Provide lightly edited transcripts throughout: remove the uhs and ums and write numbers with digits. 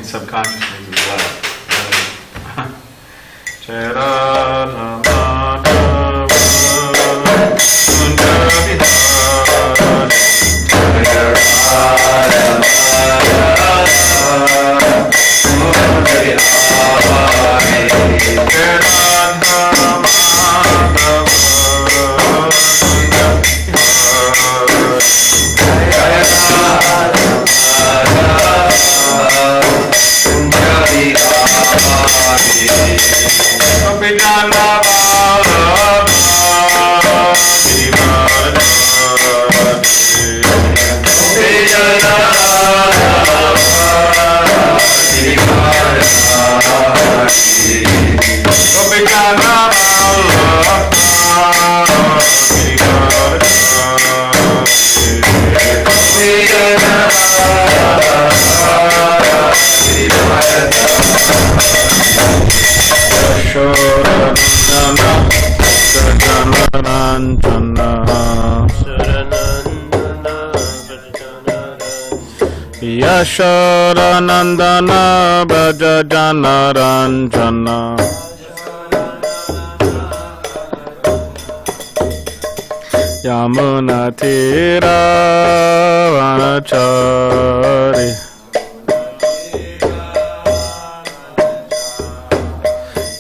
in subconscious means as well. Yashodanandana Braja Janaranjana Yamuna Tira Vanachari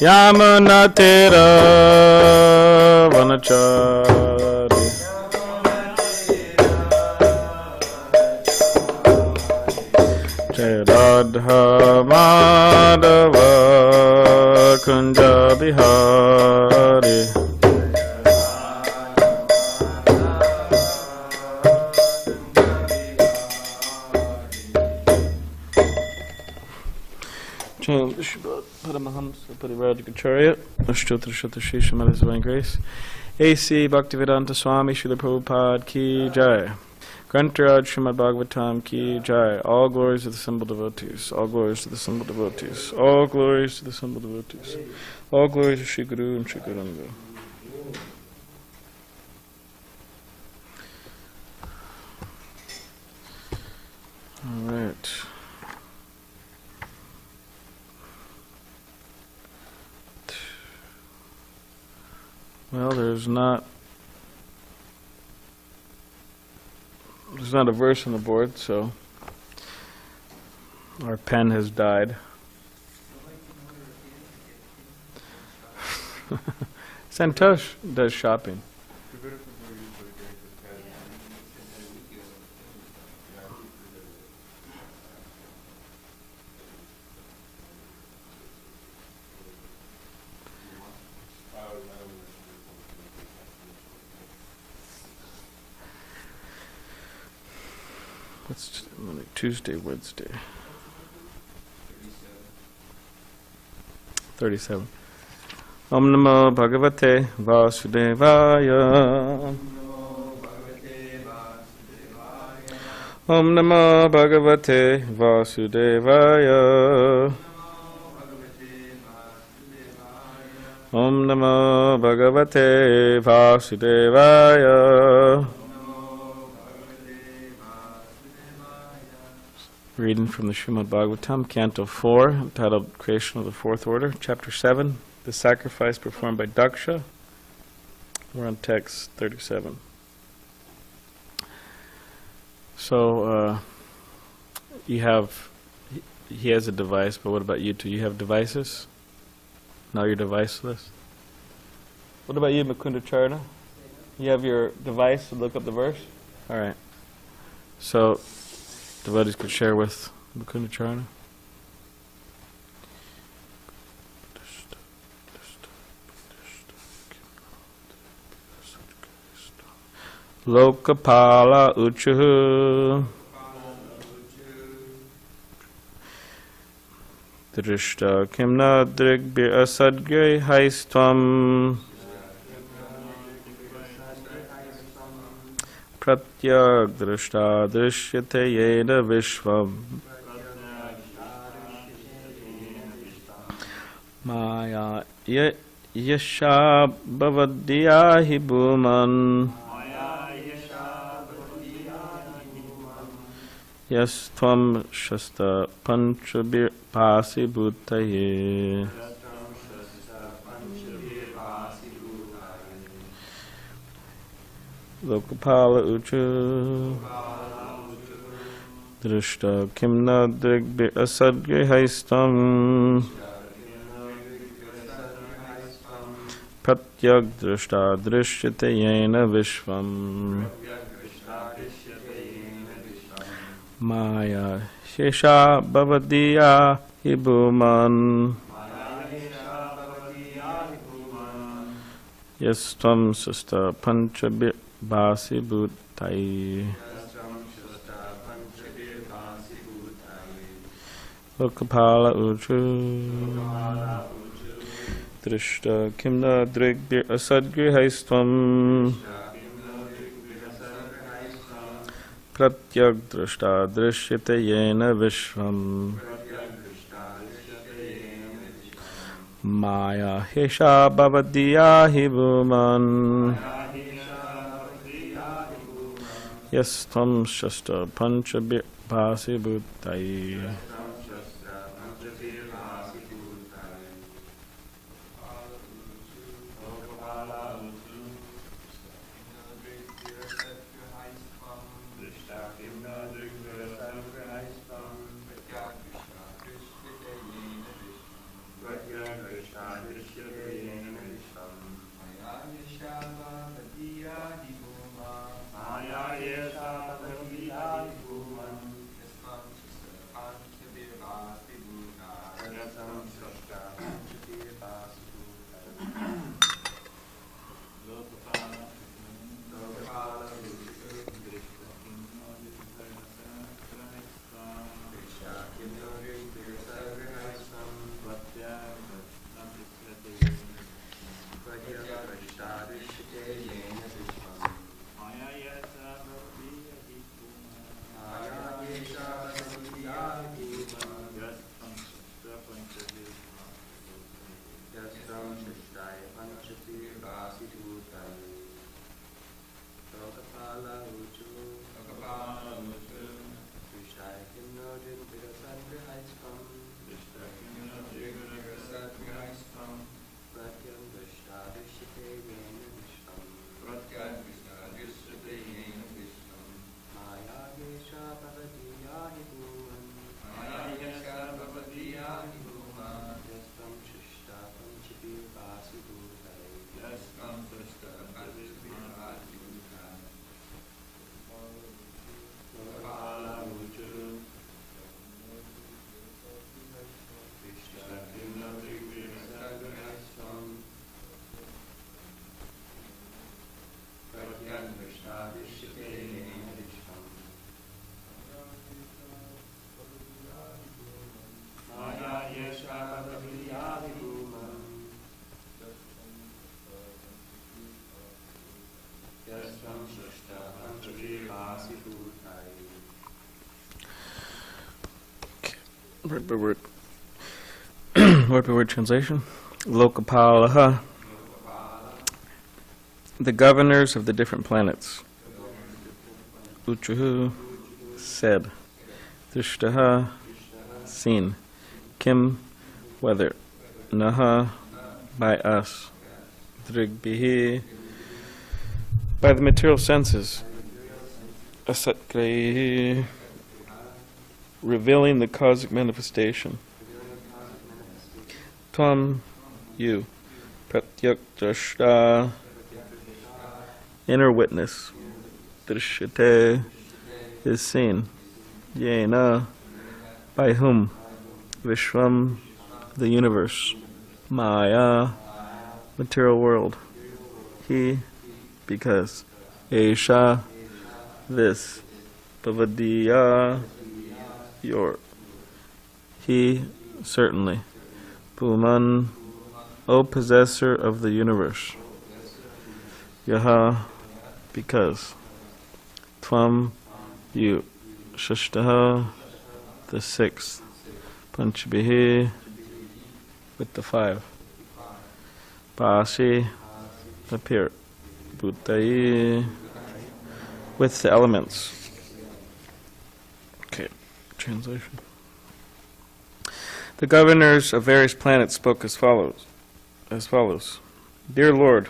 Yamuna Tira Vanachari Radha Madhava Kunja Bihari Chant the Shabbat Paramahamsa Parivrajacharya Ashtotra Shatashi Shamala Divine Grace A.C. Bhaktivedanta Swami Srila Prabhupada Ki Jai Grantaraj srimadbhagavatam Ki Jai. All glories to the simple devotees. All glories to the simple devotees. All glories to the simple devotees. All glories to Shri Guru and Shri Guranga. All right. Well, there's not a verse on the board, so our pen has died. Santosh does shopping. What's Tuesday, Wednesday? 37. Om Namo Bhagavate Vasudevaya. Om Namo Bhagavate Vasudevaya. Om Namo Bhagavate Vasudevaya. Reading from the srimadbhagavatam, Canto 4, entitled Creation of the Fourth Order, Chapter 7, The Sacrifice Performed by Daksha. We're on text 37. So, he has a device, but what about you two? You have devices? Now you're deviceless? What about you, Mukunda Charna? You have your device to look up the verse? Alright. So, devotees could share with Mukunda Charna. Lokapala Uchuhu Drishta Kimna Drigbir Asadgri Haistvam Pratyak Drishta Drishyate Yeda Vishvam Maya Yasha Bhavadhyahi Bhuman Yes tvam shasta panchabir pasi bhutaye. Lokapala uchu drishta kimna drigbir asadgrihaistam pratyag drishta drishyate yena vishvam maya shesha bhavadiya hibhuman yastvam sasta panchabir basi bhutai Lokapala uchu drishta kimna drigbir asadgrihaistvam pratyag drishta drishyate yena vishvam maya hesha bhavadiya hibhuman yastvam shasta panchabir basi bhutai Word by word. Word by word translation. Lokapalaha. The governors of the different planets. Uchuhu. Said. Drishtaha. Seen. Kim. Whether. Naha. By us. Drigbihi. By the material senses. Asatgrahi. Revealing the cosmic manifestation. Tvam, you. Pratyak drashta, inner witness. Drishyate, is seen. Yena, by whom? Vishvam, the universe. Maya, material world. He, because. Esha, this. Bhavadiya, your. He, certainly. Puman, O possessor of the universe. Yaha, because. Tvam, you. Shashtaha, the sixth. Panchabihi, with the five. Pasi, appear. Bhutai, with the elements. Okay. translation. The governors of various planets spoke as follows. Dear Lord,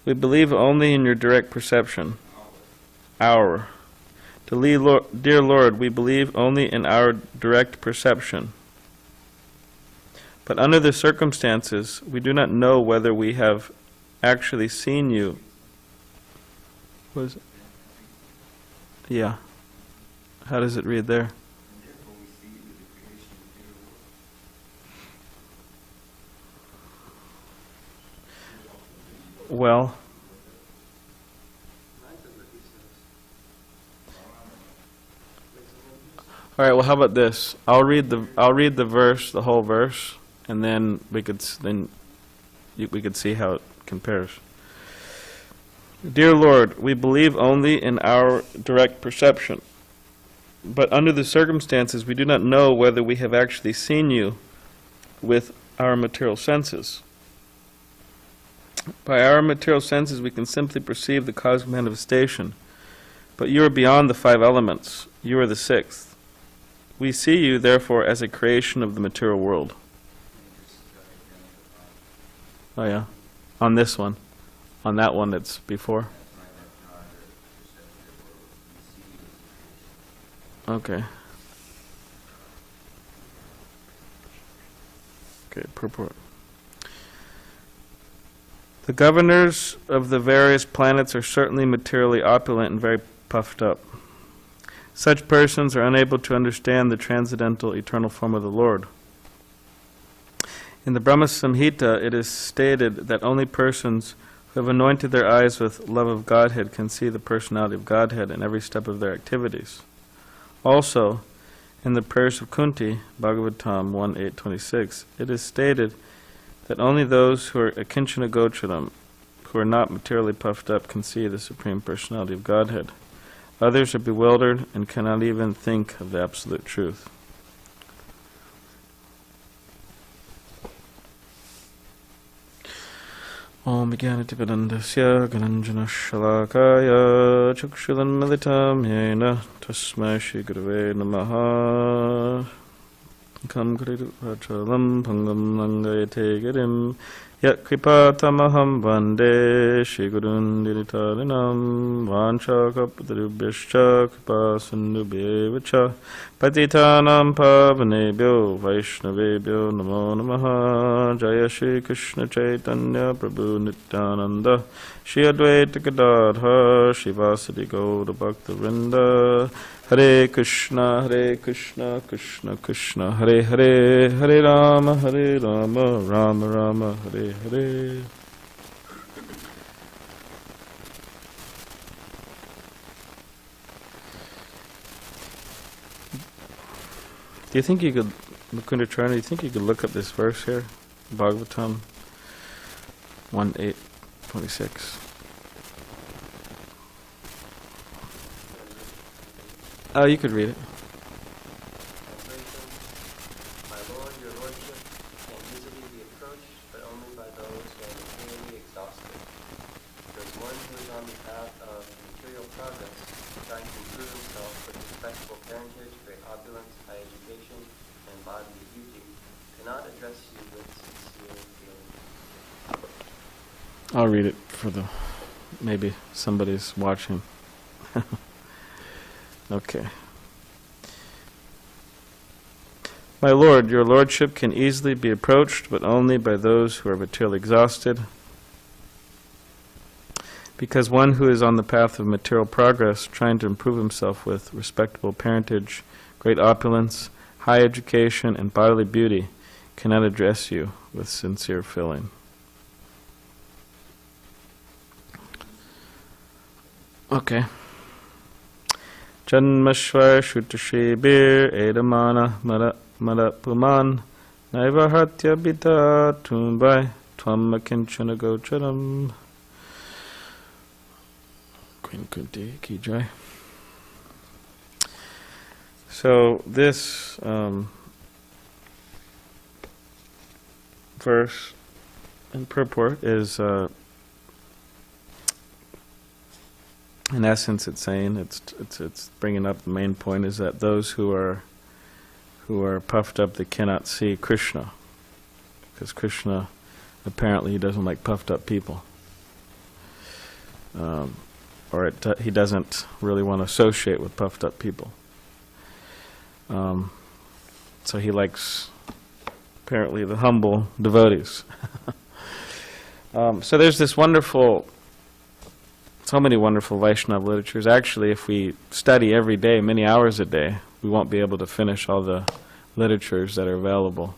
we believe only in your direct perception. Dear Lord, we believe only in our direct perception. But under the circumstances, we do not know whether we have actually seen you. What is it? Yeah. How does it read there? Well, all right. Well, how about this? I'll read the verse, the whole verse, and then we could see how it compares. Dear Lord, we believe only in our direct perception, but under the circumstances, we do not know whether we have actually seen you with our material senses. By our material senses, we can simply perceive the cosmic manifestation, but you are beyond the 5 elements. You are the 6th. We see you, therefore, as a creation of the material world. Oh yeah, on this one, on that one that's before. Okay. Okay, purport. The governors of the various planets are certainly materially opulent and very puffed up. Such persons are unable to understand the transcendental eternal form of the Lord. In the Brahma Samhita, it is stated that only persons who have anointed their eyes with love of Godhead can see the personality of Godhead in every step of their activities. Also, in the prayers of Kunti, Bhagavatam 1.8.26, it is stated that only those who are akinchana gocharam, who are not materially puffed up, can see the Supreme Personality of Godhead. Others are bewildered and cannot even think of the absolute truth. Om Jnanativedandasya Gananjana Shalakaya Chukshudannalitam Yena Tasmai Shri Gurave Namaha Kam Kritu Vachalam Pangam Nangayate Girim Yat Kripatamaham Vande Shri Gurun Diritarinam Vancha Kapatarubhyascha Kripa Sindhubhyevacha Patitanam Pavanebhyo Vaishnavebhyo Namo Namaha Jaya Shri Krishna Chaitanya Prabhu Nityananda Shri Advaita Gadadhar Shivasadi Gaura Bhakta Vrinda Hare Krishna, Krishna Krishna, Hare Hare, Hare Rama, Rama Rama, Hare Hare. Do you think you could, Mukunda Charana, do you think you could look up this verse here? Bhagavatam 1.8.26. Oh, you could read it. My Lord, your Lordship can easily be approached, but only by those who are materially exhausted. There's one who is on the path of material progress, trying to improve himself with respectable parentage, great opulence, high education, and bodily beauty, cannot address you with sincere feeling. I'll read it for maybe somebody's watching. Okay. My Lord, your Lordship can easily be approached, but only by those who are materially exhausted. Because one who is on the path of material progress, trying to improve himself with respectable parentage, great opulence, high education, and bodily beauty, cannot address you with sincere feeling. Okay. Janmashvar Shutashibir Edamana Marapuman Naivahatya Bita Tumbai Twamakinchana Gocharam. Queen Kunti Ki Jai. So this verse and purport is in essence, it's saying, it's bringing up the main point is that those who are puffed up, they cannot see Krishna, because Krishna, apparently, he doesn't like puffed up people, he doesn't really want to associate with puffed up people. So he likes, apparently, the humble devotees. So there's this so many wonderful Vaishnava literatures. Actually, if we study every day, many hours a day, we won't be able to finish all the literatures that are available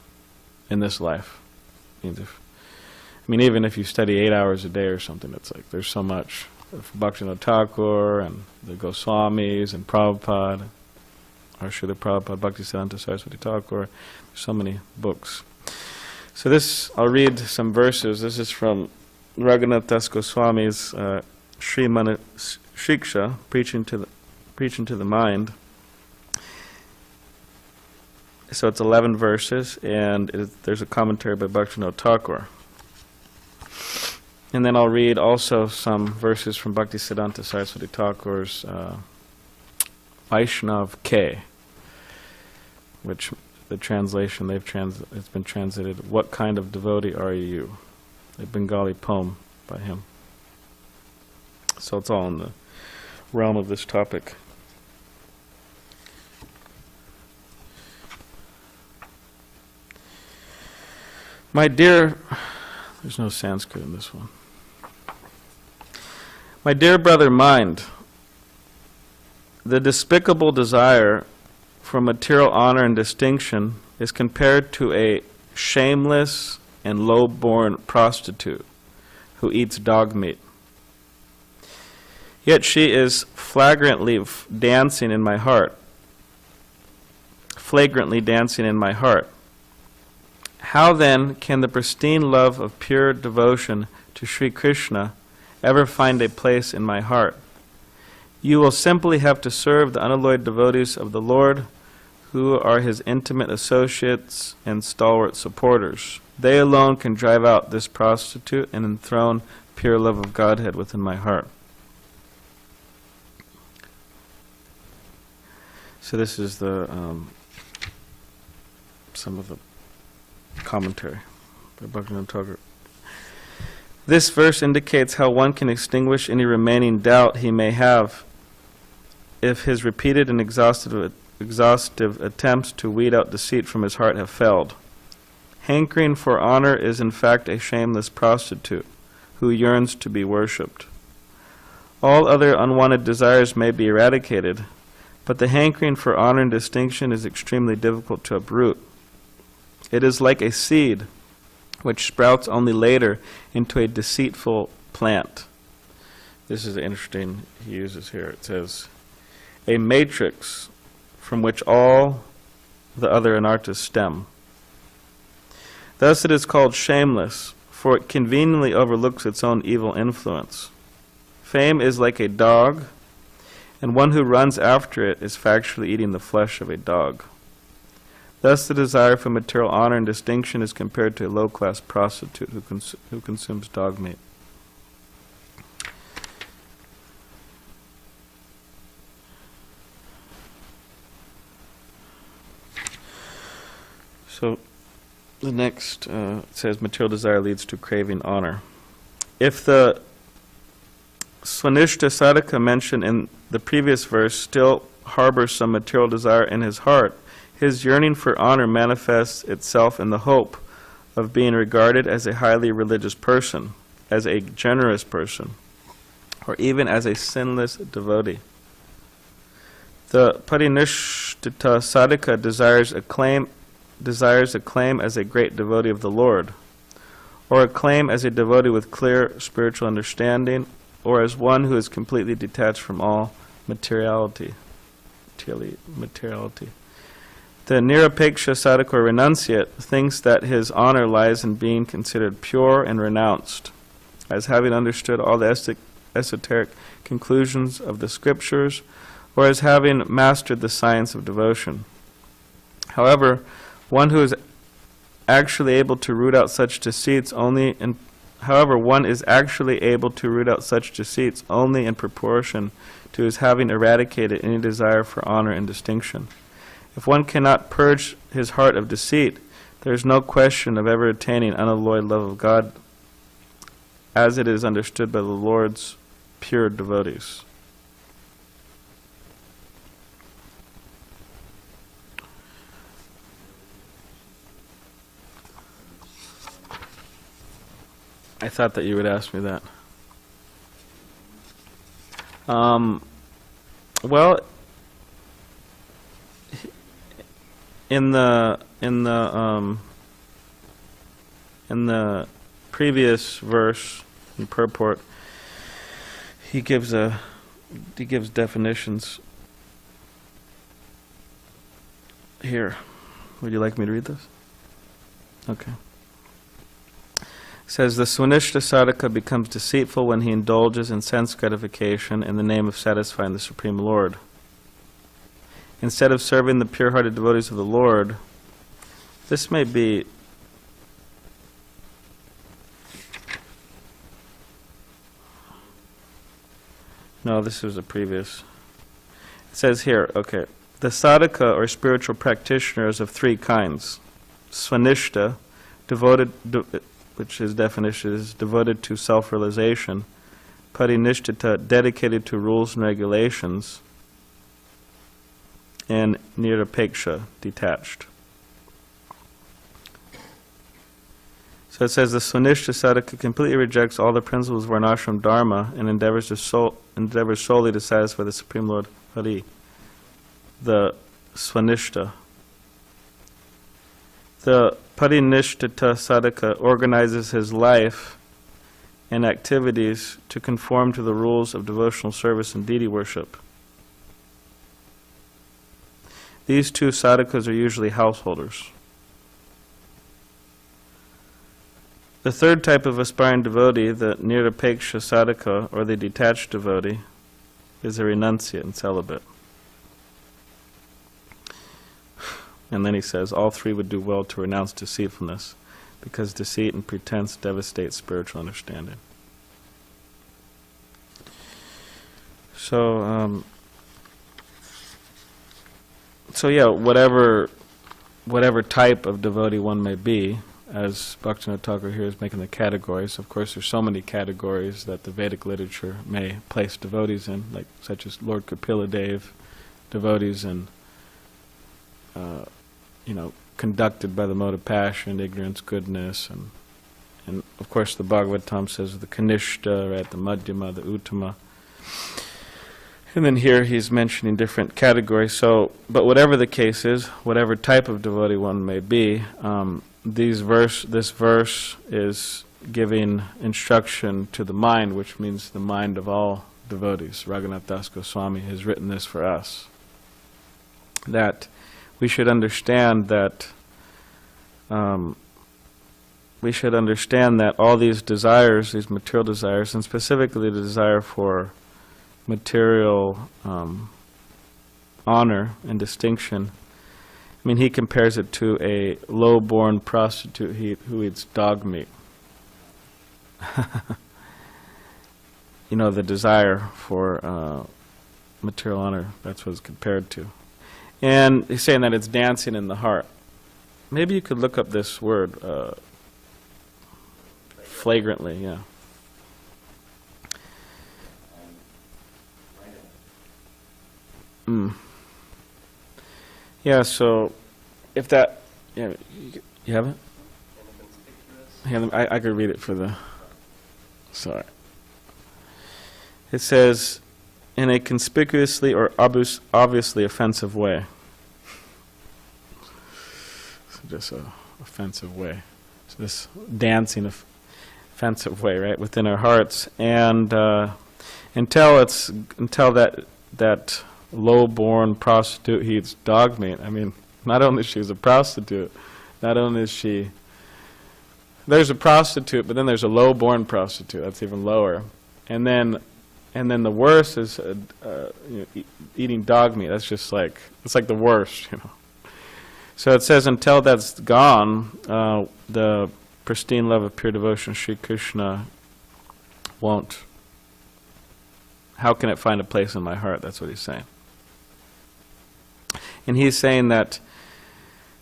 in this life. Even if you study 8 hours a day or something, it's like there's so much. Bhaktivinoda Thakur and the Goswamis and Prabhupada, or Srila Prabhupada, Bhaktisiddhanta Saraswati Thakur. There's so many books. So I'll read some verses. This is from Raghunath Das Goswami's Srimad Shiksha, preaching to the mind. So it's 11 verses, and there's a commentary by Bhaktisiddhanta Thakur. And then I'll read also some verses from Bhaktisiddhanta Saraswati Thakur's Vaishnav K, which the translation it's been translated, "What kind of devotee are you?" A Bengali poem by him. So it's all in the realm of this topic. My dear, there's no Sanskrit in this one. My dear brother mind, the despicable desire for material honor and distinction is compared to a shameless and low-born prostitute who eats dog meat. Yet she is flagrantly dancing in my heart. How then can the pristine love of pure devotion to Sri Krishna ever find a place in my heart? You will simply have to serve the unalloyed devotees of the Lord, who are his intimate associates and stalwart supporters. They alone can drive out this prostitute and enthrone pure love of Godhead within my heart. So this is some of the commentary by Bhaktivinoda Thakur. This verse indicates how one can extinguish any remaining doubt he may have if his repeated and exhaustive attempts to weed out deceit from his heart have failed. Hankering for honor is in fact a shameless prostitute who yearns to be worshipped. All other unwanted desires may be eradicated, but the hankering for honor and distinction is extremely difficult to uproot. It is like a seed which sprouts only later into a deceitful plant. This is interesting, he uses here. It says, a matrix from which all the other anarthas stem. Thus it is called shameless, for it conveniently overlooks its own evil influence. Fame is like a dog, and one who runs after it is factually eating the flesh of a dog. Thus the desire for material honor and distinction is compared to a low-class prostitute who consumes dog meat. So the next says material desire leads to craving honor. If the Swanishta sadhaka mentioned in the previous verse still harbors some material desire in his heart, his yearning for honor manifests itself in the hope of being regarded as a highly religious person, as a generous person, or even as a sinless devotee. The Parinishthita sadhaka desires acclaim as a great devotee of the Lord, or acclaim as a devotee with clear spiritual understanding, or as one who is completely detached from all materiality. The Nirapeksha sadhaka or renunciate thinks that his honor lies in being considered pure and renounced, as having understood all the esoteric conclusions of the scriptures, or as having mastered the science of devotion. However, one who is actually able to root out such deceits only However, one is actually able to root out such deceits only in proportion to his having eradicated any desire for honor and distinction. If one cannot purge his heart of deceit, there is no question of ever attaining unalloyed love of God as it is understood by the Lord's pure devotees. I thought that you would ask me that. Well, in the previous verse in purport, he gives definitions. Here, would you like me to read this? Okay. It says, the Swanishta sadhaka becomes deceitful when he indulges in sense gratification in the name of satisfying the Supreme Lord. Instead of serving the pure-hearted devotees of the Lord, this may be no, this was a previous. It says here, okay, the sadhaka or spiritual practitioners of three kinds. Swanishta, devoted, which his definition is devoted to self-realization. Parinishthita, dedicated to rules and regulations. And nirapeksha, detached. So it says the Swanishta sadhaka completely rejects all the principles of varnashram dharma and endeavors solely to satisfy the Supreme Lord Hari. The Swanishta. The Parinishthita sadhaka organizes his life and activities to conform to the rules of devotional service and deity worship. These two sadhakas are usually householders. The third type of aspiring devotee, the nirapeksha sadhaka, or the detached devotee, is a renunciate and celibate. And then he says, all three would do well to renounce deceitfulness, because deceit and pretense devastate spiritual understanding. So yeah, whatever type of devotee one may be, as Bhaktivinoda Thakur here is making the categories. Of course, there's so many categories that the Vedic literature may place devotees in, like such as Lord Kapila Dev, devotees in, conducted by the mode of passion, ignorance, goodness, and of course the Bhagavatam says the Kanishta, right, the Madhyama, the Uttama. And then here he's mentioning different categories. So, but whatever the case is, whatever type of devotee one may be, this verse is giving instruction to the mind, which means the mind of all devotees. Raghunath Das Goswami has written this for us, that we should understand that all these desires, these material desires, and specifically the desire for material honor and distinction. I mean, he compares it to a low-born prostitute who eats dog meat. The desire for material honor, that's what it's compared to. And he's saying that it's dancing in the heart. Maybe you could look up this word, flagrantly, yeah. Yeah, so if that, you have it? Yeah, I could read it for the, sorry. It says, in a conspicuously or obviously offensive way. So just a offensive way. So this dancing offensive way, right, within our hearts. And until that low-born prostitute eats dog meat. I mean, not only is she a prostitute, not only is she... There's a prostitute, but then there's a low-born prostitute. That's even lower. And then the worst is eating dog meat. That's just like, it's like the worst, So it says until that's gone, the pristine love of pure devotion, Sri Krishna won't, how can it find a place in my heart? That's what he's saying. And he's saying that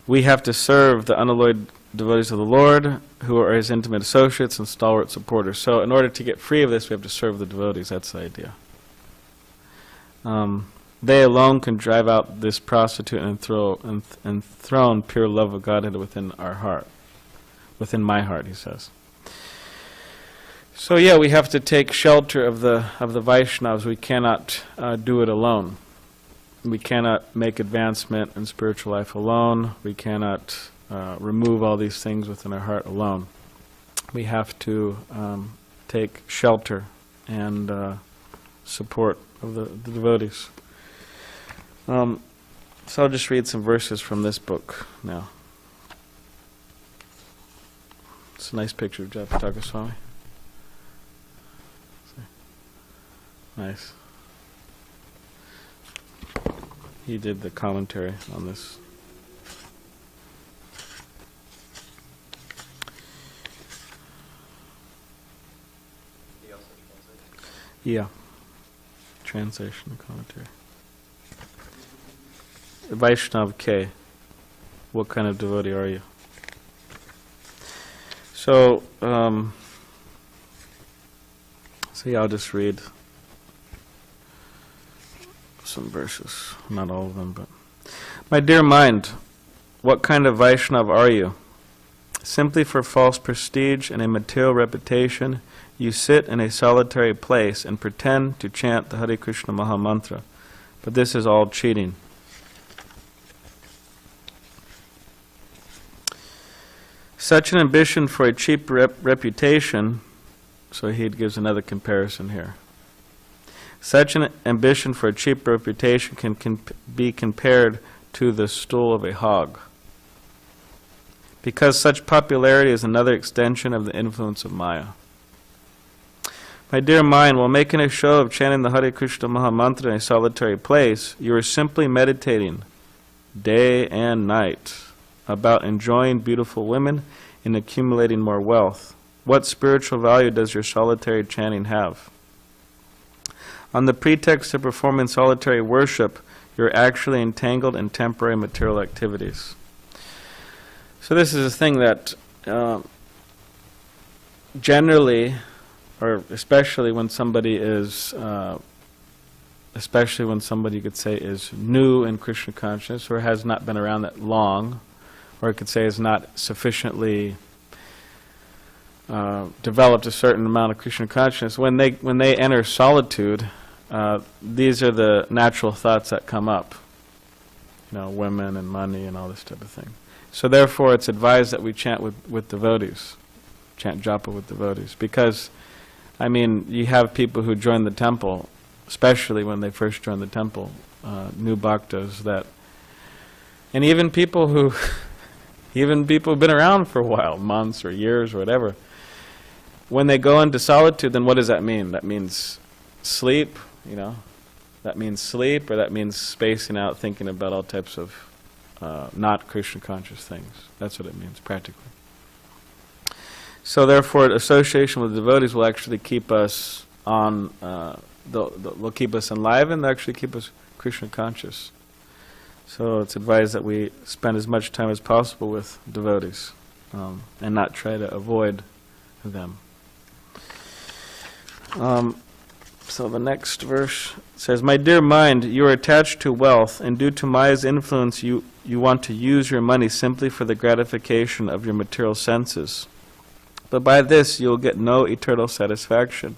we have to serve the unalloyed devotees of the Lord, who are his intimate associates and stalwart supporters. So in order to get free of this, we have to serve the devotees. That's the idea. They alone can drive out this prostitute and enthrone pure love of Godhead within our heart. Within my heart, he says. So yeah, we have to take shelter of the Vaishnavas. We cannot do it alone. We cannot make advancement in spiritual life alone. We cannot remove all these things within our heart alone. We have to take shelter and support of the devotees. So I'll just read some verses from this book now. It's a nice picture of Japataka Swami. Nice. He did the commentary on this. He also translated. Yeah. Translation and commentary. Vaishnav K. What kind of devotee are you? So, yeah, I'll just read some verses, not all of them, but my dear mind, what kind of Vaishnav are you? Simply for false prestige and a material reputation, you sit in a solitary place and pretend to chant the Hare Krishna Maha Mantra, but this is all cheating. Such an ambition for a cheap reputation, so he gives another comparison here. Such an ambition for a cheap reputation can be compared to the stool of a hog, because such popularity is another extension of the influence of Maya. My dear mind, while making a show of chanting the Hare Krishna Maha Mantra in a solitary place, you are simply meditating day and night about enjoying beautiful women and accumulating more wealth. What spiritual value does your solitary chanting have? On the pretext of performing solitary worship, you're actually entangled in temporary material activities. So this is a thing that generally, or especially when somebody is, especially when somebody you could say is new in Krishna consciousness or has not been around that long, or I could say is not sufficiently developed a certain amount of Krishna consciousness, when they enter solitude, these are the natural thoughts that come up. You know, women and money and all this type of thing. So therefore it's advised that we chant with devotees, chant japa with devotees, because I mean, you have people who join the temple, especially when they first join the temple, new bhaktas that, and even people who've been around for a while, months or years or whatever, when they go into solitude, then what does that mean? That means sleep, you know, that means sleep, or that means spacing out, thinking about all types of not Krishna conscious things. That's what it means, practically. So therefore, association with devotees will actually keep us on, they'll keep us enlivened, they'll actually keep us Krishna conscious. So it's advised that we spend as much time as possible with devotees and not try to avoid them. So the next verse says, my dear mind, you are attached to wealth, and due to Maya's influence you want to use your money simply for the gratification of your material senses. But by this you will get no eternal satisfaction.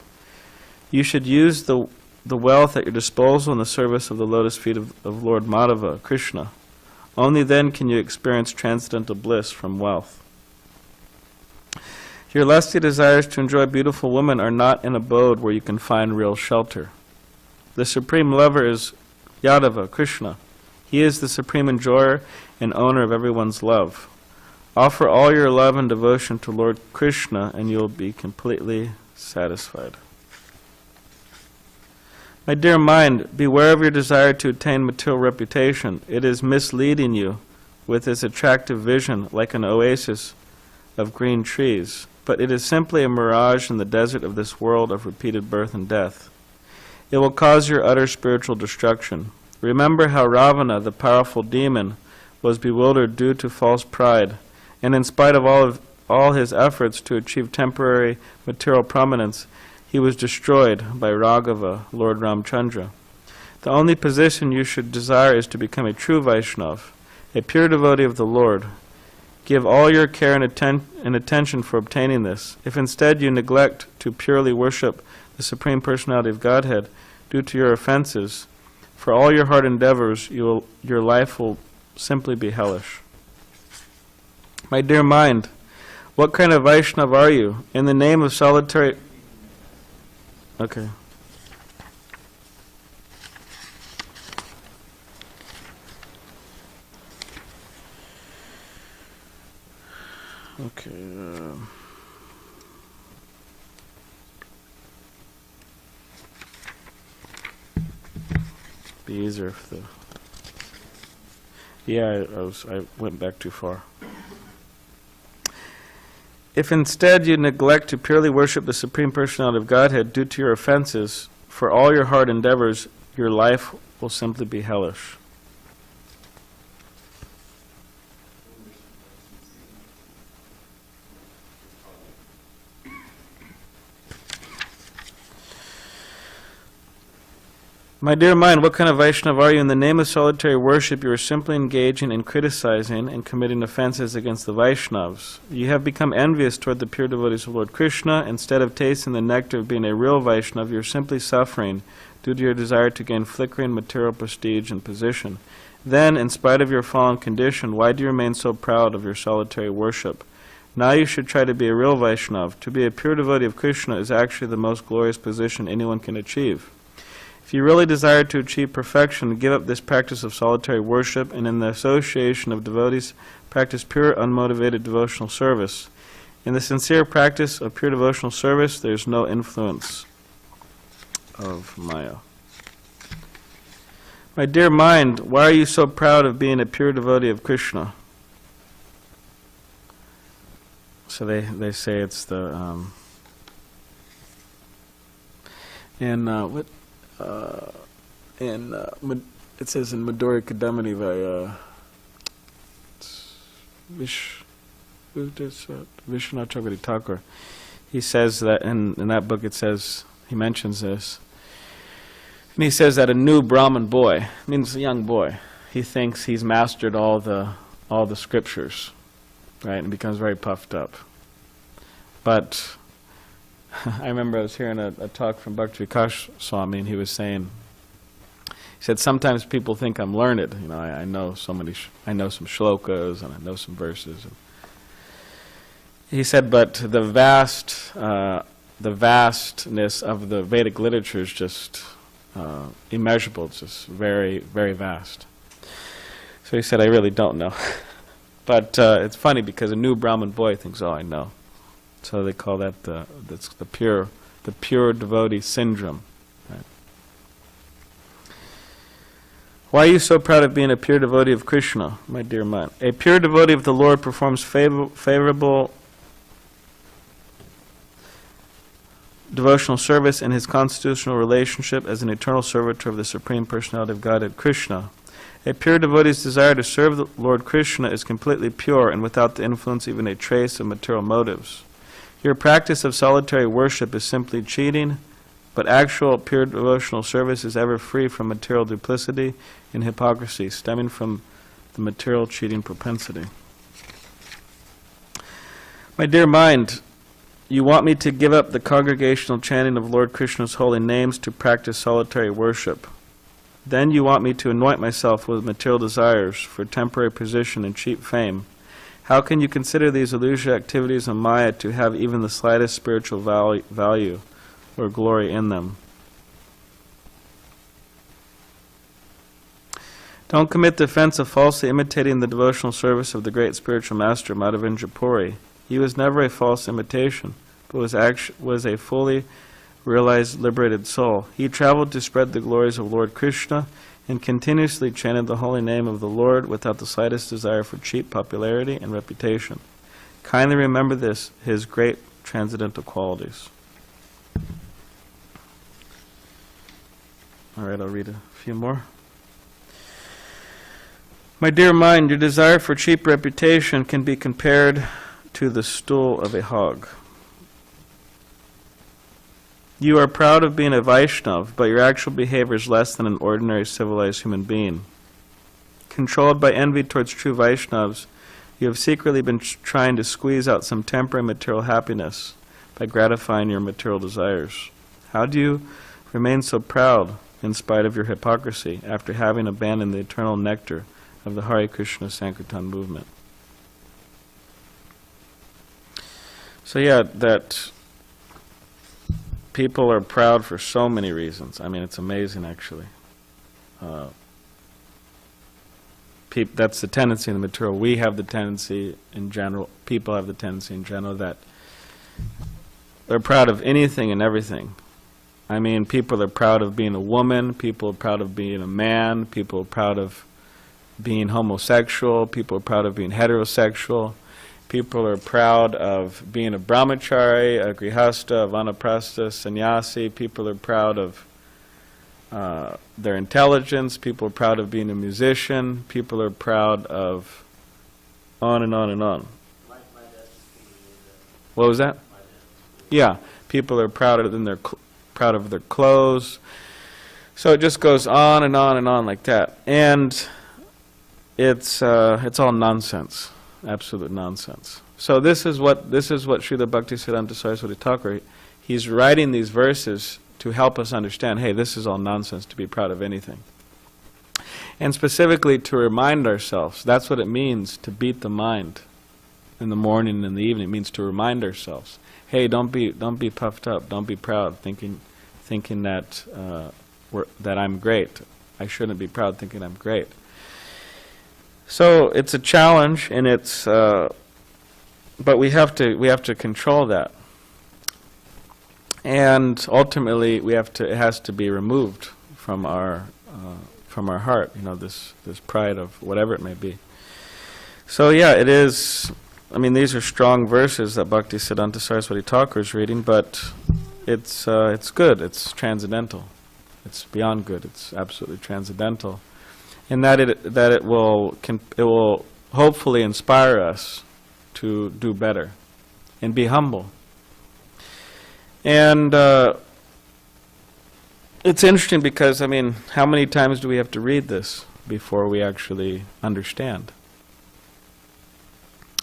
You should use the wealth at your disposal in the service of the lotus feet of Lord Madhava, Krishna. Only then can you experience transcendental bliss from wealth. Your lusty desires to enjoy beautiful women are not an abode where you can find real shelter. The supreme lover is Yadava, Krishna. He is the supreme enjoyer and owner of everyone's love. Offer all your love and devotion to Lord Krishna and you'll be completely satisfied. My dear mind, beware of your desire to attain material reputation. It is misleading you with its attractive vision like an oasis of green trees, but it is simply a mirage in the desert of this world of repeated birth and death. It will cause your utter spiritual destruction. Remember how Ravana, the powerful demon, was bewildered due to false pride, and in spite of all his efforts to achieve temporary material prominence, he was destroyed by Raghava, Lord Ramchandra. The only position you should desire is to become a true Vaishnava, a pure devotee of the Lord. Give all your care and attention for obtaining this. If instead you neglect to purely worship the Supreme Personality of Godhead due to your offenses, for all your hard endeavors, your life will simply be hellish. My dear mind, what kind of Vaishnava are you? In the name of solitary... Okay. Okay. Be easier if the... Yeah, I went back too far. If instead you neglect to purely worship the Supreme Personality of Godhead due to your offenses, for all your hard endeavors, your life will simply be hellish. My dear mind, what kind of Vaishnava are you? In the name of solitary worship, you are simply engaging in criticizing and committing offenses against the Vaishnavas. You have become envious toward the pure devotees of Lord Krishna. Instead of tasting the nectar of being a real Vaishnava, you are simply suffering due to your desire to gain flickering material prestige and position. Then, in spite of your fallen condition, why do you remain so proud of your solitary worship? Now you should try to be a real Vaishnava. To be a pure devotee of Krishna is actually the most glorious position anyone can achieve. If you really desire to achieve perfection, give up this practice of solitary worship, and in the association of devotees, practice pure, unmotivated devotional service. In the sincere practice of pure devotional service, there is no influence of Maya. My dear mind, why are you so proud of being a pure devotee of Krishna? So they say it's the... it says in Madhurya Kadamini by Vishwanath Chakravarti Thakur. He says that in that book it says, he mentions this, and he says that a new Brahmin boy, means a young boy, he thinks he's mastered all the scriptures, right, and becomes very puffed up. But I remember I was hearing a talk from Bhakti Vikas Swami, and he was saying, he said, sometimes people think I'm learned. You know, I know so many, I know some shlokas and I know some verses. And he said, but the vastness of the Vedic literature is just immeasurable. It's just very, very vast. So he said, I really don't know. But it's funny because a new Brahmin boy thinks, oh, I know. So they call that the pure devotee syndrome. Right? Why are you so proud of being a pure devotee of Krishna, my dear mind? A pure devotee of the Lord performs favorable devotional service in his constitutional relationship as an eternal servitor of the Supreme Personality of Godhead, Krishna. A pure devotee's desire to serve the Lord Krishna is completely pure and without the influence even a trace of material motives. Your practice of solitary worship is simply cheating, but actual pure devotional service is ever free from material duplicity and hypocrisy stemming from the material cheating propensity. My dear mind, you want me to give up the congregational chanting of Lord Krishna's holy names to practice solitary worship. Then you want me to anoint myself with material desires for temporary position and cheap fame. How can you consider these illusory activities of Maya to have even the slightest spiritual value or glory in them? Don't commit the offense of falsely imitating the devotional service of the great spiritual master Madhavendra Puri. He was never a false imitation, but was a fully realized, liberated soul. He traveled to spread the glories of Lord Krishna and continuously chanted the holy name of the Lord without the slightest desire for cheap popularity and reputation. Kindly remember this, his great transcendental qualities. All right, I'll read a few more. My dear mind, your desire for cheap reputation can be compared to the stool of a hog. You are proud of being a Vaishnav, but your actual behavior is less than an ordinary civilized human being. Controlled by envy towards true Vaishnavas, you have secretly been trying to squeeze out some temporary material happiness by gratifying your material desires. How do you remain so proud in spite of your hypocrisy after having abandoned the eternal nectar of the Hare Krishna Sankirtan movement? So yeah, that people are proud for so many reasons. I mean, it's amazing, actually. That's the tendency in the material. We have the tendency in general, people have the tendency in general that they're proud of anything and everything. I mean, people are proud of being a woman, people are proud of being a man, people are proud of being homosexual, people are proud of being heterosexual, people are proud of being a brahmachari, a grihasta, a vanaprastha, sannyasi, people are proud of their intelligence, people are proud of being a musician, people are proud of on and on and on. What was that? Yeah, people are proud of their clothes. So it just goes on and on and on like that. And it's all nonsense, absolute nonsense. So this is what Srila Bhaktisiddhanta Saraswati Thakur, he's writing these verses to help us understand, hey, this is all nonsense to be proud of anything. And specifically to remind ourselves, that's what it means to beat the mind in the morning and in the evening. It means to remind ourselves, hey, don't be puffed up, don't be proud, thinking that that I'm great. I shouldn't be proud thinking I'm great. So it's a challenge, and it's but we have to control that. And ultimately, it has to be removed from our heart. You know, this pride of whatever it may be. So yeah, it is. I mean, these are strong verses that Bhaktisiddhanta Saraswati Thakur is reading, but it's good. It's transcendental. It's beyond good. It's absolutely transcendental, and that it will hopefully inspire us to do better and be humble. And it's interesting because, I mean, how many times do we have to read this before we actually understand?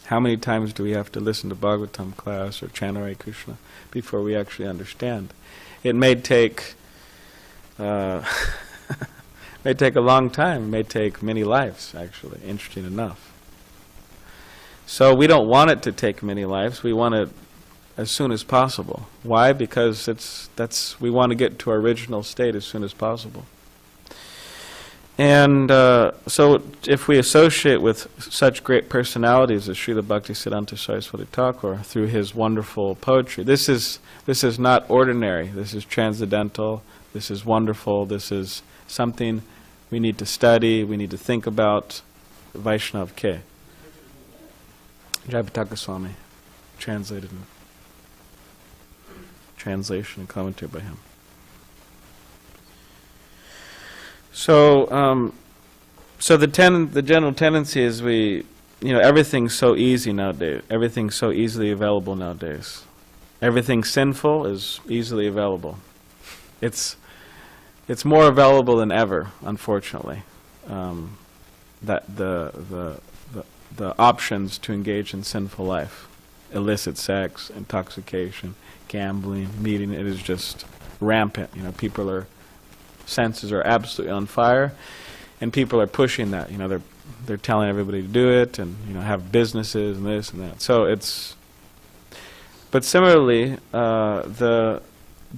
How many times do we have to listen to Bhagavatam class or chant Hare Krishna before we actually understand? It may take a long time. It may take many lives, actually, interesting enough. So we don't want it to take many lives. We want it as soon as possible. Why? Because we want to get to our original state as soon as possible. And so if we associate with such great personalities as Srila Bhaktisiddhanta Saraswati Thakur through his wonderful poetry, this is not ordinary. This is transcendental. This is wonderful. This is something we need to study, we need to think about. Vaishnav K. Jayapataka Swami, translated in translation and commentary by him. So, so the general tendency is everything's so easy nowadays. Everything's so easily available nowadays. Everything sinful is easily available. It's more available than ever, unfortunately. That the options to engage in sinful life, illicit sex, intoxication, gambling, meeting, it is just rampant. People's senses are absolutely on fire, and people are pushing that. They're telling everybody to do it, and have businesses and this and that. So but similarly, the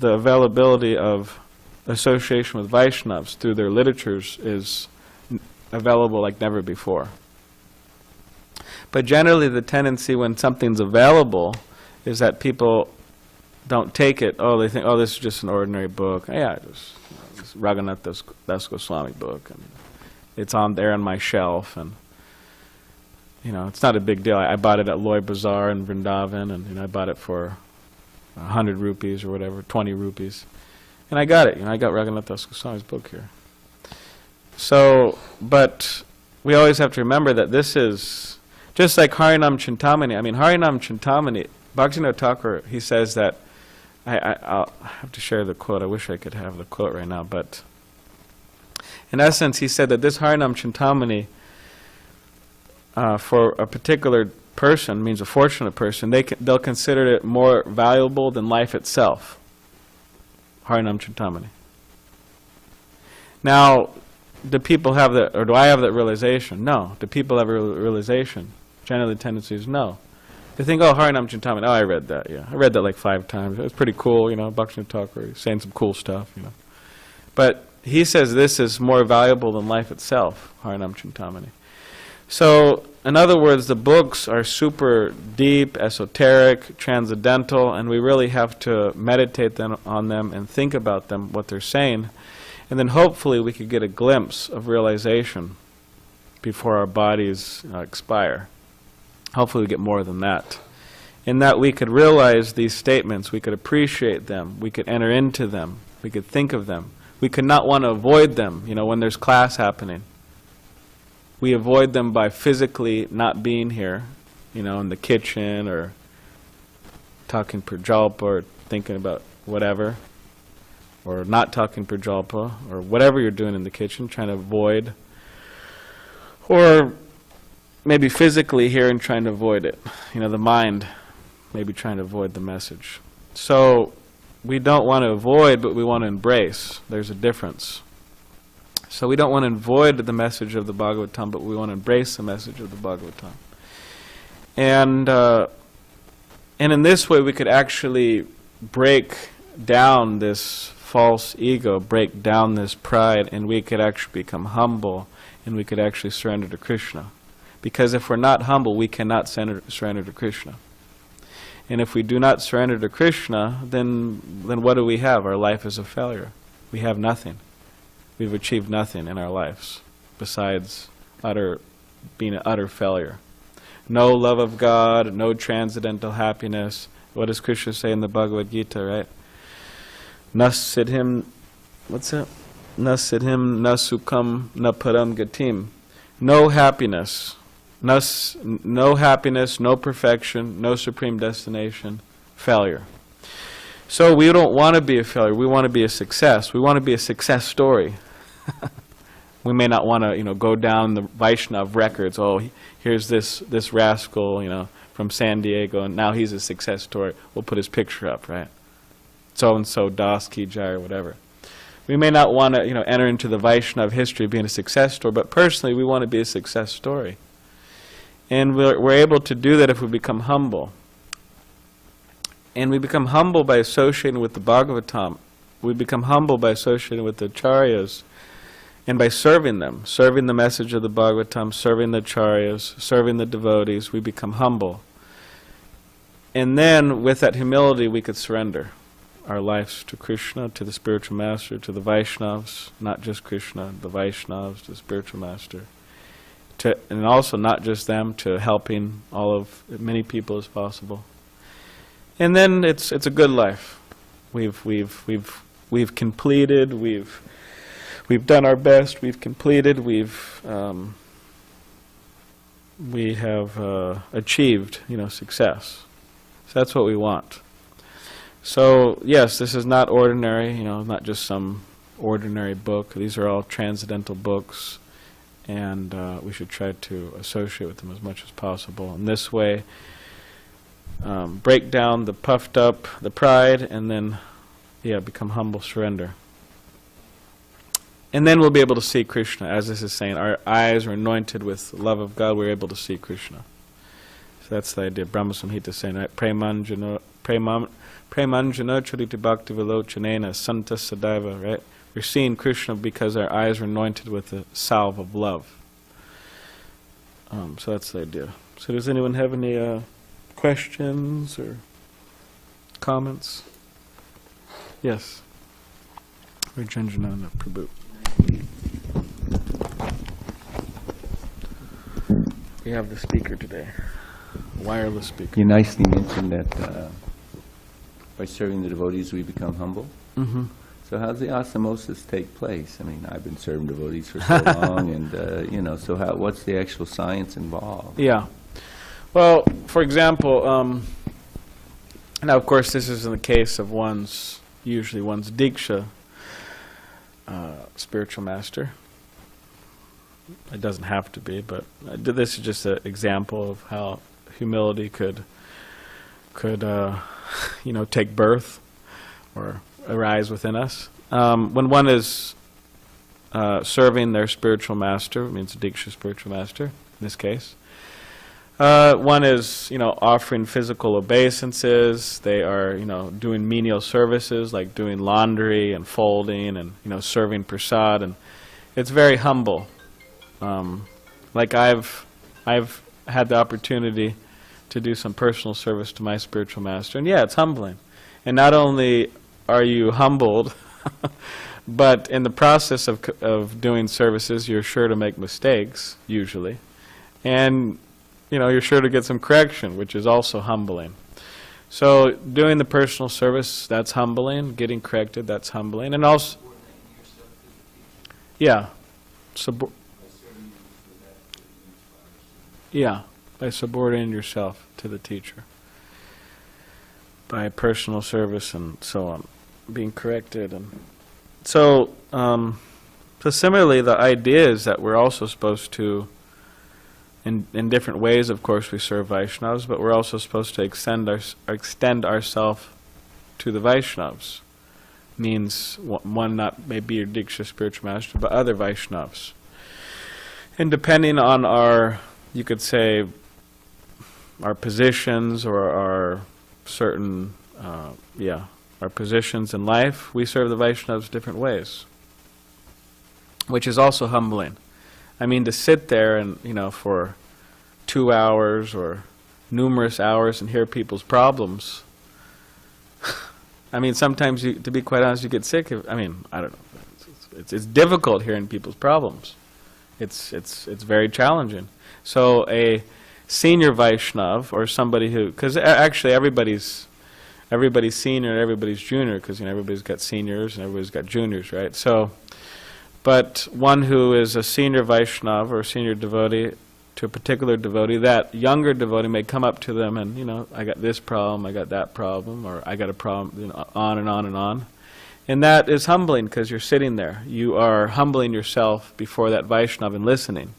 availability of association with Vaishnavas through their literatures is available like never before. But generally the tendency when something's available is that people don't take it. Oh, they think, oh, this is just an ordinary book. Oh, yeah, this Raghunath Das Goswami book, and it's on there on my shelf, and It's not a big deal. I bought it at Loy Bazaar in Vrindavan, and I bought it for 100 rupees or whatever, 20 rupees. And I got it. I got Raghunath Das Goswami's book here. So, but we always have to remember that this is just like Harinam Chintamani. Harinam Chintamani, Bhaktivinoda Thakur, he says that, I'll have to share the quote. I wish I could have the quote right now, but in essence, he said that this Harinam Chintamani, for a particular person, means a fortunate person, they'll consider it more valuable than life itself. Harinam Chintamani. Now, do people have that, or do I have that realization? No. Do people have a realization? Generally, the tendency is no. They think, oh, Harinam Chintamani, I read that, yeah. I read that like 5 times. It was pretty cool, Bhaktivinoda Thakur, he's saying some cool stuff, But he says this is more valuable than life itself, Harinam Chintamani. So, in other words, the books are super deep, esoteric, transcendental, and we really have to meditate on them and think about them, what they're saying. And then hopefully we could get a glimpse of realization before our bodies expire. Hopefully we get more than that. In that we could realize these statements, we could appreciate them, we could enter into them, we could think of them. We could not want to avoid them, when there's class happening. We avoid them by physically not being here, in the kitchen or talking prajalpa or thinking about whatever, or not talking prajalpa, or whatever you're doing in the kitchen, trying to avoid, or maybe physically here and trying to avoid it. The mind maybe trying to avoid the message. So we don't want to avoid, but we want to embrace. There's a difference. So we don't want to avoid the message of the Bhagavatam, but we want to embrace the message of the Bhagavatam. And in this way we could actually break down this false ego, break down this pride, and we could actually become humble, and we could actually surrender to Krishna. Because if we're not humble, we cannot surrender to Krishna. And if we do not surrender to Krishna, then what do we have? Our life is a failure. We have nothing. We've achieved nothing in our lives besides being an utter failure. No love of God, no transcendental happiness. What does Krishna say in the Bhagavad Gita, right? Nasidhim, what's that? Nasidhim, nasukam, naparam gatim. No happiness. No happiness, no perfection, no supreme destination, failure. So we don't want to be a failure. We want to be a success. We want to be a success story. We may not want to, go down the Vaishnav records. Oh, here's this rascal, from SanDiego, and now he's a success story. We'll put his picture up, right? So-and-so, Das Ki Jai, or whatever. We may not want to, enter into the Vaishnav history of being a success story, but personally we want to be a success story. And we're able to do that if we become humble. And we become humble by associating with the Bhagavatam. We become humble by associating with the Acharyas and by serving them, serving the message of the Bhagavatam, serving the Acharyas, serving the devotees. We become humble. And then with that humility we could surrender our lives to Krishna, to the spiritual master, to the Vaishnavas, not just Krishna, the Vaishnavas, the spiritual master. And also not just them, to helping as many people as possible. And then it's a good life. We've completed. We've done our best. We've completed. We have achieved, success. So that's what we want. So yes, this is not ordinary. Not just some ordinary book. These are all transcendental books. And we should try to associate with them as much as possible. In this way, break down the puffed up, the pride, and then, become humble, surrender. And then we'll be able to see Krishna. As this is saying, our eyes are anointed with the love of God, we're able to see Krishna. So that's the idea. Brahma Samhita is saying, right? Premanjana chariti bhakti vilochanena santa sadaiva, right? We're seeing Krishna because our eyes are anointed with the salve of love. So that's the idea. So does anyone have any questions or comments? Yes. Rajanjanana Prabhu. We have the speaker today, wireless speaker. You nicely mentioned that by serving the devotees we become humble. Mm-hmm. So how does the osmosis take place? I mean, I've been serving devotees for so long, and so what's the actual science involved? Yeah. Well, for example, now of course this is in the case of usually one's Diksha spiritual master. It doesn't have to be, but this is just an example of how humility could take birth or arise within us. When one is serving their spiritual master, it means a Diksha spiritual master in this case, one is offering physical obeisances. They are doing menial services like doing laundry and folding and serving prasad, and it's very humble. Like I've had the opportunity to do some personal service to my spiritual master, and yeah, it's humbling. And not only are you humbled, but in the process of doing services, you're sure to make mistakes usually, and you're sure to get some correction, which is also humbling. So doing the personal service, that's humbling. Getting corrected, that's humbling, and also, yeah, by subordinating yourself to the teacher, by personal service and so on, being corrected, and so similarly, the idea is that we're also supposed to, in different ways, of course, we serve Vaishnavas, but we're also supposed to extend ourselves to the Vaishnavas. Means one not maybe your Diksha spiritual master, but other Vaishnavas. And depending on our, you could say, our positions or our certain, our positions in life, we serve the Vaishnavas different ways, which is also humbling. I mean, to sit there and, for 2 hours or numerous hours and hear people's problems, I mean, sometimes, to be quite honest, you get sick of, I don't know. It's difficult hearing people's problems. It's very challenging. So a senior Vaishnav, or somebody who, because actually everybody's senior and everybody's junior, because everybody's got seniors and everybody's got juniors, right? So, but one who is a senior Vaishnav or a senior devotee to a particular devotee, that younger devotee may come up to them and, I got this problem, I got that problem, or I got a problem, on and on and on. And that is humbling, because you're sitting there. You are humbling yourself before that Vaishnava and listening.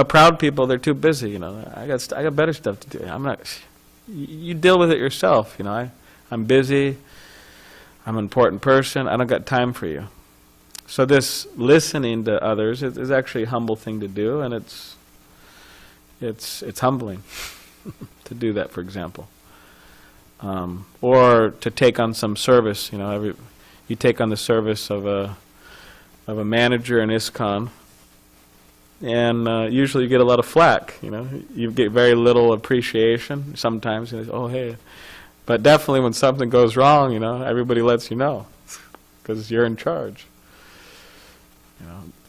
Proud people, they're too busy, I got better stuff to do. I'm not, you deal with it yourself, I'm busy, I'm an important person, I don't got time for you. So this listening to others is actually a humble thing to do, and it's humbling to do that, for example. Or to take on some service, you take on the service of a manager in ISKCON, and usually you get a lot of flack, you get very little appreciation sometimes, oh hey, but definitely when something goes wrong, everybody lets you know, because you're in charge.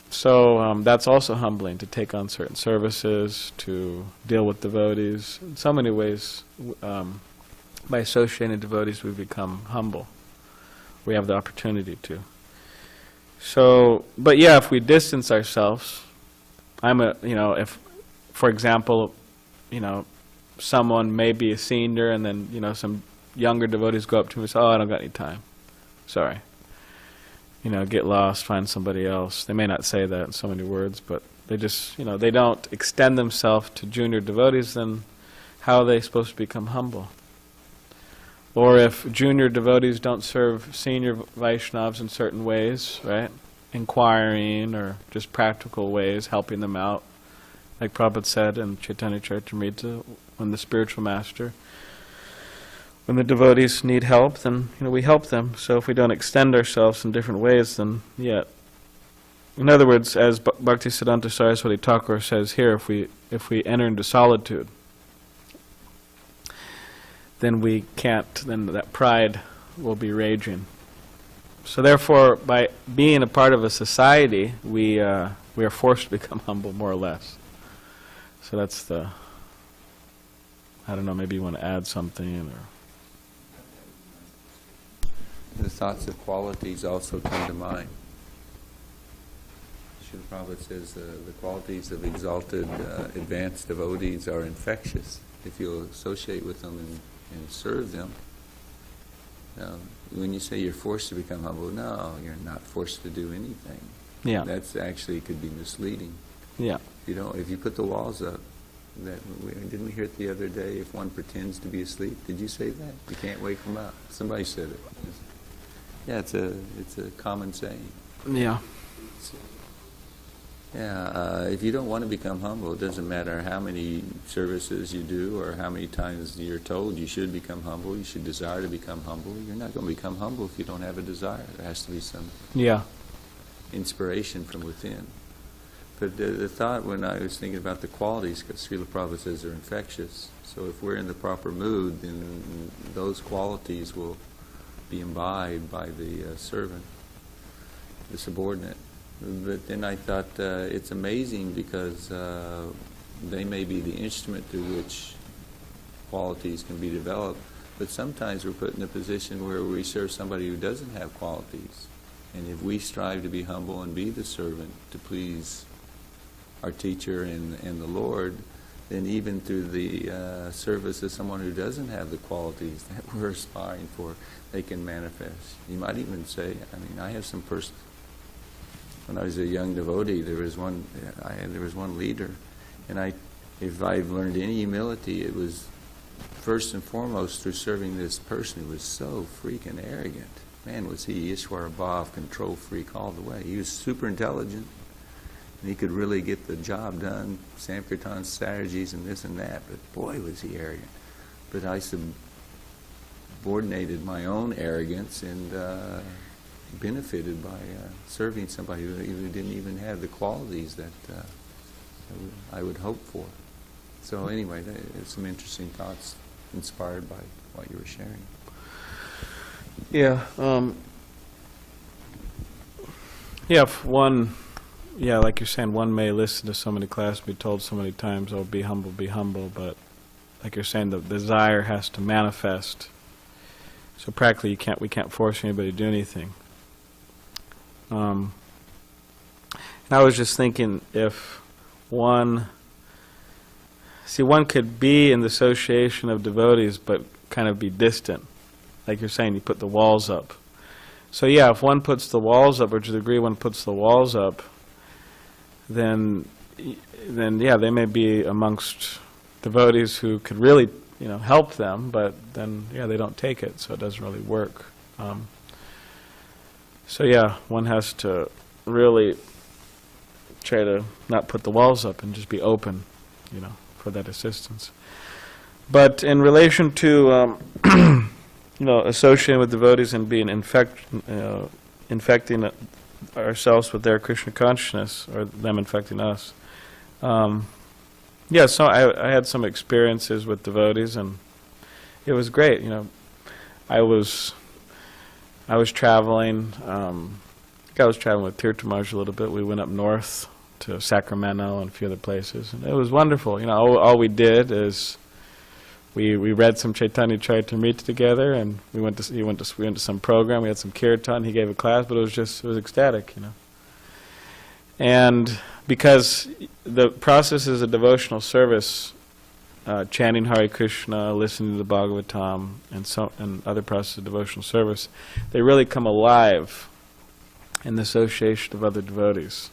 So that's also humbling, to take on certain services, to deal with devotees. In so many ways, by associating devotees, we become humble. We have the opportunity to. So, but yeah, if we distance ourselves, if, for example, someone may be a senior, and then some younger devotees go up to me and say, "Oh, I don't got any time. Sorry." Get lost, find somebody else. They may not say that in so many words, but they just, they don't extend themselves to junior devotees, then how are they supposed to become humble? Or if junior devotees don't serve senior Vaishnavas in certain ways, right? Inquiring or just practical ways, helping them out. Like Prabhupada said in Chaitanya Charitamrita, when the spiritual master, when the devotees need help, then we help them. So if we don't extend ourselves in different ways, then in other words, as Bhaktisiddhanta Saraswati Thakur says here, if we enter into solitude, then we can't. Then that pride will be raging. So therefore, by being a part of a society, we are forced to become humble, more or less. So that's the, I don't know, maybe you want to add something, or... The thoughts of qualities also come to mind. Srila Prabhupada says the qualities of exalted, advanced devotees are infectious. If you associate with them and serve them, when you say you're forced to become humble, no, you're not forced to do anything. Yeah. That's actually could be misleading. Yeah. If you put the walls up, didn't we hear it the other day? If one pretends to be asleep, did you say that? You can't wake them up. Somebody said it. Yeah, it's a common saying. Yeah. Yeah, if you don't want to become humble, it doesn't matter how many services you do or how many times you're told you should become humble, you should desire to become humble. You're not going to become humble if you don't have a desire. There has to be some inspiration from within. But the thought when I was thinking about the qualities, because Srila Prabhupada says they're infectious, so if we're in the proper mood, then those qualities will be imbibed by the servant, the subordinate. But then I thought it's amazing because they may be the instrument through which qualities can be developed, but sometimes we're put in a position where we serve somebody who doesn't have qualities. And if we strive to be humble and be the servant to please our teacher and the Lord, then even through the service of someone who doesn't have the qualities that we're aspiring for, they can manifest. You might even say, I have some when I was a young devotee, there was one leader, and if I've learned any humility, it was first and foremost through serving this person who was so freaking arrogant. Man, was he Ishwara Bhav, control freak all the way. He was super intelligent, and he could really get the job done, Sankirtan strategies and this and that, but boy, was he arrogant. But I subordinated my own arrogance and benefited by serving somebody who didn't even have the qualities that I would hope for. So anyway, there's some interesting thoughts inspired by what you were sharing. Yeah. If one, like you're saying, one may listen to so many classes, be told so many times, "Oh, be humble," but like you're saying, the desire has to manifest. So practically, we can't force anybody to do anything. And I was just thinking, if one could be in the association of devotees, but kind of be distant. Like you're saying, you put the walls up. So if one puts the walls up, or to the degree one puts the walls up, then they may be amongst devotees who could really, help them, but then, they don't take it, so it doesn't really work. One has to really try to not put the walls up and just be open, for that assistance. But in relation to, associating with devotees and being infecting ourselves with their Krishna consciousness, or them infecting us. So I had some experiences with devotees, and it was great. I was traveling. I was traveling with Tirthamaj a little bit. We went up north to Sacramento and a few other places, and it was wonderful. All we did is we read some Chaitanya Charitamrita together, and we went to some program. We had some kirtan. He gave a class, but it was ecstatic, And because the process is a devotional service, chanting Hare Krishna, listening to the Bhagavatam, and other processes of devotional service, they really come alive in the association of other devotees.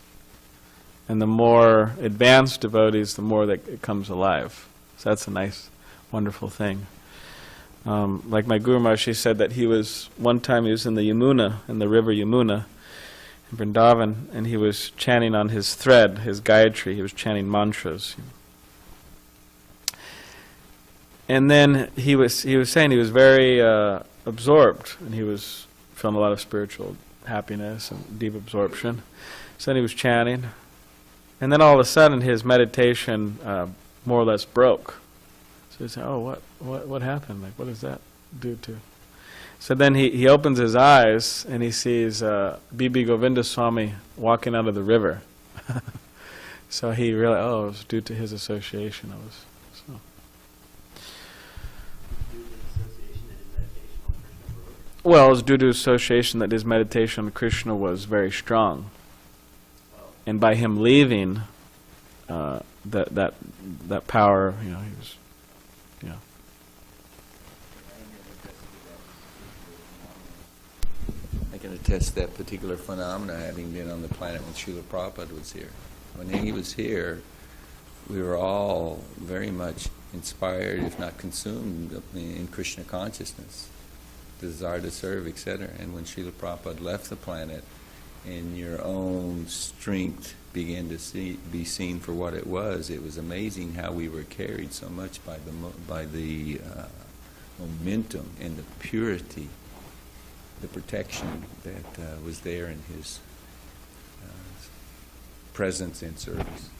And the more advanced devotees, the more that it comes alive. So that's a nice, wonderful thing. Like my Guru Maharaj, she said that one time he was in the Yamuna, in the river Yamuna, in Vrindavan, and he was chanting on his thread, his Gayatri, he was chanting mantras. And then he was saying he was very absorbed, and he was feeling a lot of spiritual happiness and deep absorption. So then he was chanting, and then all of a sudden his meditation more or less broke. So he said, "Oh, what happened? Like, what does that do to?" So then he opens his eyes and he sees Bibi Govinda Swami walking out of the river. So he really, it was due to his association. It was, so. Well, it was due to association that his meditation on Krishna was very strong. And by him leaving, that power, he was, I can attest to that particular phenomena, having been on the planet when Srila Prabhupada was here. When he was here, we were all very much inspired, if not consumed, in Krishna consciousness, the desire to serve, etc. And when Srila Prabhupada left the planet, and your own strength began to be seen for what it was amazing how we were carried so much by the momentum and the purity, the protection that was there in his presence and service.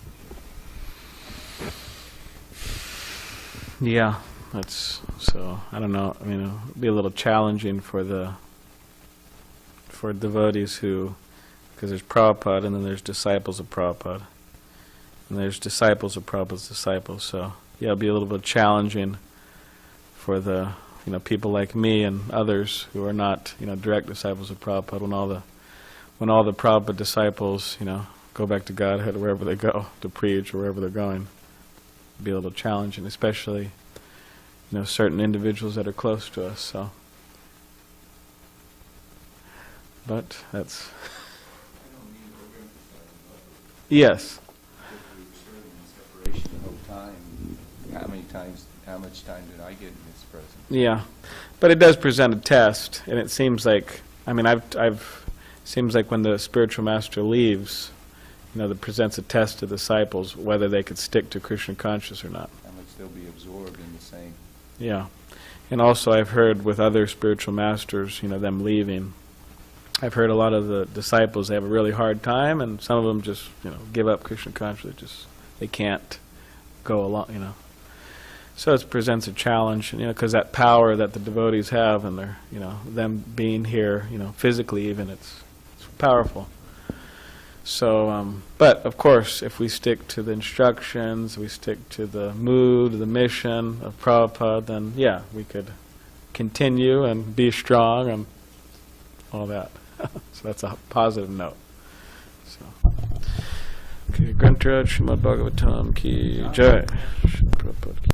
Yeah, that's so. I don't know. I mean, it'll be a little challenging for devotees who, because there's Prabhupada and then there's disciples of Prabhupada, and there's disciples of Prabhupada's disciples. So yeah, it'll be a little bit challenging for the people like me and others who are not direct disciples of Prabhupada when all the Prabhupada disciples go back to Godhead wherever they go to preach or wherever they're going. It'll be a little challenging, especially certain individuals that are close to us. So, but that's yes. How much time did I get in this present? Yeah, but it does present a test, and it seems like seems like when the spiritual master leaves, that presents a test to disciples whether they could stick to Krishna consciousness or not. How much they'll be absorbed in the same. Yeah, and also I've heard with other spiritual masters, them leaving. I've heard a lot of the disciples, they have a really hard time, and some of them just give up Krishna consciousness. They can't go along, So it presents a challenge, because that power that the devotees have, and their, them being here, physically even, it's powerful. So, but of course, if we stick to the instructions, we stick to the mood, the mission of Prabhupada, then yeah, we could continue and be strong and all that. So that's a positive note. So, okay, Grantaraj Srimad Bhagavatam ki jai. Prabhupada ki